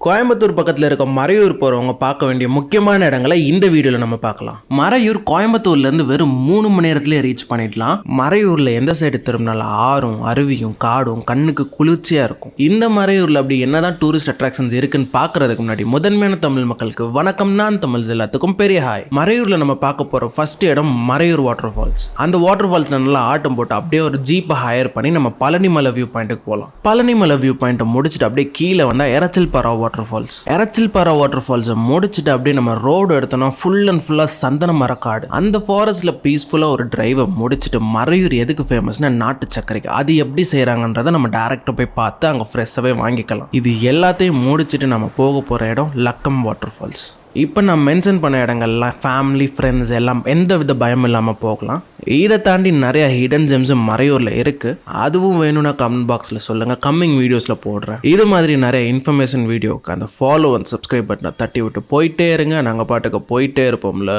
கோயம்புத்தூர் பக்கத்தில் இருக்க மறையூர் போகிறவங்க பார்க்க வேண்டிய முக்கியமான இடங்களை இந்த வீடியோவில் நம்ம பார்க்கலாம். மறையூர் கோயம்புத்தூர்லேருந்து வெறும் 3 மணி நேரத்துலேயே ரீச் பண்ணிடலாம். மறையூரில் எந்த சைடு திரும்பினாலும் ஆறும் அருவியும் காடும் கண்ணுக்கு குளிர்ச்சியாக இருக்கும். இந்த மறையூரில் அப்படி என்னதான் டூரிஸ்ட் அட்ராக்ஷன்ஸ் இருக்குன்னு பார்க்கறதுக்கு முன்னாடி முதன்மையான தமிழ் மக்களுக்கு வணக்கம். நான் தமிழ் எல்லாத்துக்கும் பெரிய ஹாய். மறையூரில் நம்ம பார்க்க போகிற ஃபர்ஸ்ட் இடம் மறையூர் வாட்டர் ஃபால்ஸ். அந்த வாட்டர் ஃபால்ஸில் நல்லா ஆட்டம் போட்டு அப்படியே ஒரு ஜீப்பை ஹையர் பண்ணி நம்ம பழனி மலை வியூ பாயிண்ட்டுக்கு போகலாம். பழனி மலை வியூ பாயிண்ட்டை முடிச்சுட்டு அப்படியே கீழே வந்தால் எரச்சில்பாறை வாட்டர் ஃபால்ஸை முடிச்சுட்டு அப்படியே நம்ம ரோடு எடுத்தோம்னா ஃபுல் அண்ட் ஃபுல்லாக சந்தன மரக்காடு. அந்த ஃபாரஸ்ட்ல பீஸ்ஃபுல்லாக ஒரு டிரைவை முடிச்சுட்டு மறையூர் எதுக்கு ஃபேமஸ்னா நாட்டு சர்க்கரைக்கு. அது எப்படி செய்கிறாங்கன்றதை நம்ம டேரெக்டாக போய் பார்த்து அங்கே ஃப்ரெஷ்ஷாகவே வாங்கிக்கலாம். இது எல்லாத்தையும் முடிச்சுட்டு நம்ம போக போகிற இடம் லக்கம் வாட்டர் ஃபால்ஸ். இப்போ நான் மென்ஷன் பண்ண இடங்கள்லாம் ஃபேமிலி ஃப்ரெண்ட்ஸ் எல்லாம் எந்த வித பயம் இல்லாமல் போகலாம். இதை தாண்டி நிறைய ஹிடன் ஜெம்ஸும் மறையூரில் இருக்குது. அதுவும் வேணும்னா கமெண்ட் பாக்ஸில் சொல்லுங்கள், கம்மிங் வீடியோஸில் போடுறேன். இது மாதிரி நிறைய இன்ஃபர்மேஷன் வீடியோவுக்கு அந்த ஃபாலோ அண்ட் சப்ஸ்கிரைப் பட்டனை தட்டி விட்டு போயிட்டே இருங்க. நாங்கள் பாட்டுக்கு போயிட்டே இருப்போம்ல.